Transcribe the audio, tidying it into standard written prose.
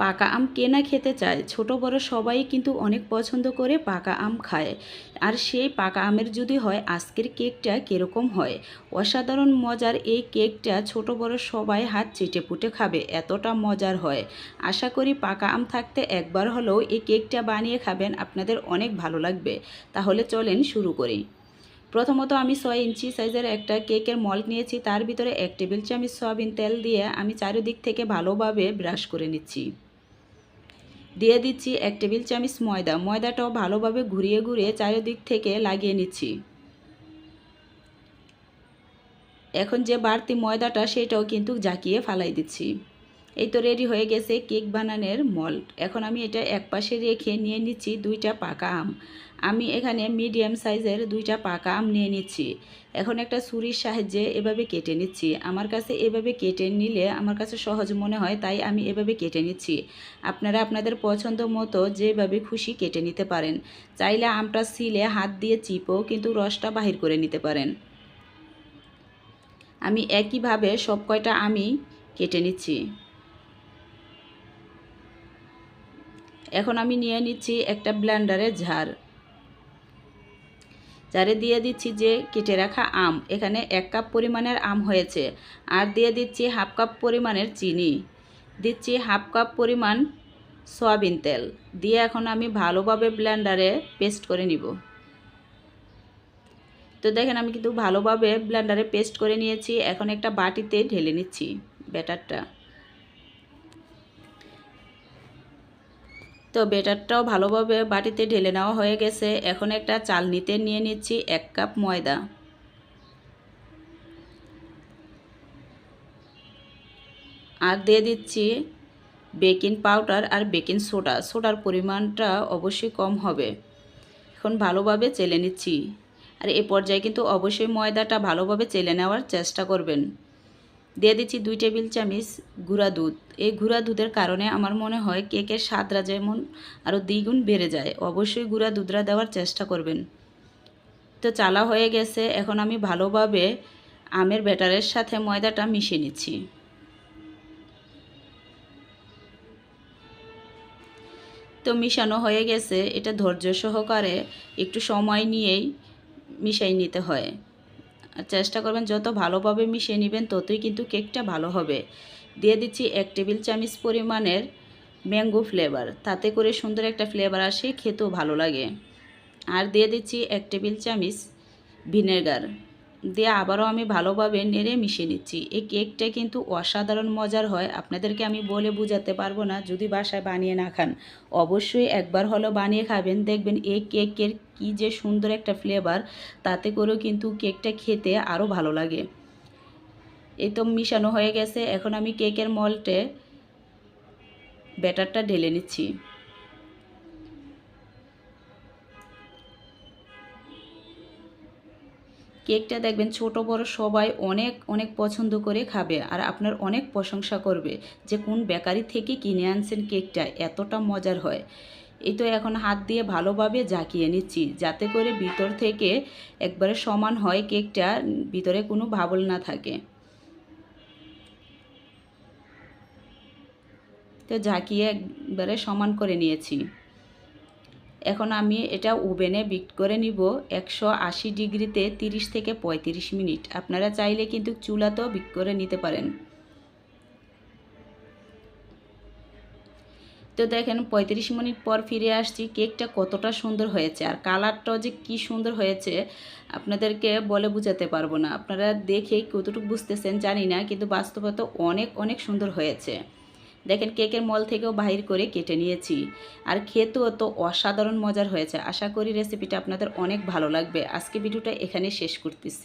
পাকা আম কে না খেতে চায়, ছোট বড় সবাই কিন্তু অনেক পছন্দ করে পাকা আম খায়। আর সেই পাকা আমের যদি হয় আজকের কেকটা কীরকম হয়, অসাধারণ মজার এই কেকটা ছোট বড় সবাই হাত চেটেপুটে খাবে, এতটা মজার হয়। আশা করি পাকা আম থাকতে একবার হলেও এই কেকটা বানিয়ে খাবেন, আপনাদের অনেক ভালো লাগবে। তাহলে চলেন শুরু করি। প্রথমত আমি 6 ইঞ্চি সাইজের একটা কেকের মল্ড নিয়েছি, তার ভিতরে 1 টেবিল চামচ সয়াবিন তেল দিয়ে আমি চারিদিক থেকে ভালোভাবে ব্রাশ করে নিচ্ছি। দিয়ে দিচ্ছি 1 টেবিল চামচ ময়দা, ময়দাটাও ভালোভাবে ঘুরিয়ে ঘুরিয়ে চারিদিক থেকে লাগিয়ে নিচ্ছি। এখন যে বাড়তি ময়দাটা সেটাও কিন্তু জাকিয়ে ফালাই দিচ্ছি। এই তো রেডি হয়ে গেছে কেক বানানোর মল্ড। এখন আমি এটা একপাশে রেখে নিয়ে নিচ্ছি 2টা পাকা আম। আমি এখানে মিডিয়াম সাইজের 2টা পাকা আম নিয়ে নিচ্ছি। এখন একটা ছুরির সাহায্যে এভাবে কেটে নিচ্ছি। আমার কাছে এভাবে কেটে নিলে আমার কাছে সহজ মনে হয়, তাই আমি এভাবে কেটে নিচ্ছি। আপনারা আপনাদের পছন্দ মতো যেভাবে খুশি কেটে নিতে পারেন। চাইলে আমটা ছিলে হাত দিয়ে চিপেও কিন্তু রসটা বাহির করে নিতে পারেন। আমি একইভাবে সব কয়টা আমি কেটে নিচ্ছি। এখন আমি নিয়ে নিচ্ছি একটা ব্লেন্ডারের ঝাড়, জারে দিয়ে দিচ্ছি যে কেটে রাখা আম। এখানে 1 কাপ পরিমাণের আম হয়েছে। আর দিয়ে দিচ্ছি 1/2 কাপ পরিমাণের চিনি, দিচ্ছি 1/2 কাপ পরিমাণ সয়াবিন তেল দিয়ে এখন আমি ভালোভাবে ব্লেন্ডারে পেস্ট করে নিব। তো দেখেন আমি কিন্তু ভালোভাবে ব্লেন্ডারে পেস্ট করে নিয়েছি। এখন একটা বাটিতে ঢেলে নিচ্ছি ব্যাটারটা। তো ব্যাটারটাও ভালোভাবে বাটিতে ঢেলে নেওয়া হয়ে গেছে। এখন একটা চালনিতে নিয়ে নিচ্ছি 1 কাপ ময়দা, আর দিয়ে দিচ্ছি বেকিং পাউডার আর বেকিং সোডা। সোডার পরিমাণটা অবশ্যই কম হবে। এখন ভালোভাবে চেলে নিচ্ছি। আর এই পর্যায়ে কিন্তু অবশ্যই ময়দাটা ভালোভাবে চেলে নেওয়ার চেষ্টা করবেন। দিয়ে দিচ্ছি 2 টেবিল চামচ গুঁড়া দুধ। এই গুঁড়া দুধের কারণে আমার মনে হয় কেকের স্বাদটা যেমন আরও দ্বিগুণ বেড়ে যায়। অবশ্যই গুঁড়া দুধটা দেওয়ার চেষ্টা করবেন। তো চালা হয়ে গেছে। এখন আমি ভালোভাবে আমের ব্যাটারের সাথে ময়দাটা মিশিয়ে নিচ্ছি। তো মিশানো হয়ে গেছে। এটা ধৈর্য সহকারে একটু সময় নিয়েই মিশাই নিতে হয়। আর চেষ্টা করবেন যত ভালোভাবে মিশিয়ে নেবেন ততই কিন্তু কেকটা ভালো হবে। দিয়ে দিচ্ছি 1 টেবিল চামচ পরিমাণের ম্যাঙ্গো ফ্লেভার, তাতে করে সুন্দর একটা ফ্লেভার আসে, খেতেও ভালো লাগে। আর দিয়ে দিচ্ছি 1 টেবিল চামচ ভিনেগার, দিয়ে আবারও আমি ভালোভাবে নেড়ে মিশিয়ে নিচ্ছি। এই কেকটা কিন্তু অসাধারণ মজার হয়, আপনাদেরকে আমি বলে বোঝাতে পারবো না যদি বাসায় বানিয়ে না খান। অবশ্যই একবার হলেও বানিয়ে খাবেন, দেখবেন এই কেকের কি যে সুন্দর একটা ফ্লেভার, তাতে করেও কিন্তু কেকটা খেতে আরও ভালো লাগে। এই তো মিশানো হয়ে গেছে। এখন আমি কেকের মল্ডে ব্যাটারটা ঢেলে নিচ্ছি। কেকটা দেখবেন ছোট বড় সবাই অনেক অনেক পছন্দ করে খাবে, আর আপনার অনেক প্রশংসা করবে যে কোন বেকারি থেকে কিনে আনছেন, কেকটা এতটা মজার হয়। এই তো এখন হাত দিয়ে ভালোভাবে জাকিয়ে নিচ্ছি যাতে করে ভিতর থেকে একবারে সমান হয় কেকটা, ভিতরে কোনো ভাবল না থাকে। তো ঝাঁকিয়ে একবারে সমান করে নিয়েছি। এখন আমি এটা ওভেনে বেক করে নিব 180 ডিগ্রিতে 30 থেকে 35 মিনিট। আপনারা চাইলে কিন্তু চুলাতেও বেক করে নিতে পারেন। তো দেখেন 35 মিনিট পর ফিরে আসছি। কেকটা কতটা সুন্দর হয়েছে আর কালারটাও যে কি সুন্দর হয়েছে আপনাদেরকে বলে বোঝাতে পারবো না। আপনারা দেখে কতটুকু বুঝতেছেন জানি না, কিন্তু বাস্তবে তো অনেক অনেক সুন্দর হয়েছে। দেখেন কেকের মল থেকেও বাহির করে কেটে নিয়েছি, আর খেতেও তো অসাধারণ মজার হয়েছে। আশা করি রেসিপিটা আপনাদের অনেক ভালো লাগবে। আজকে ভিডিওটা এখানে শেষ করতেছি।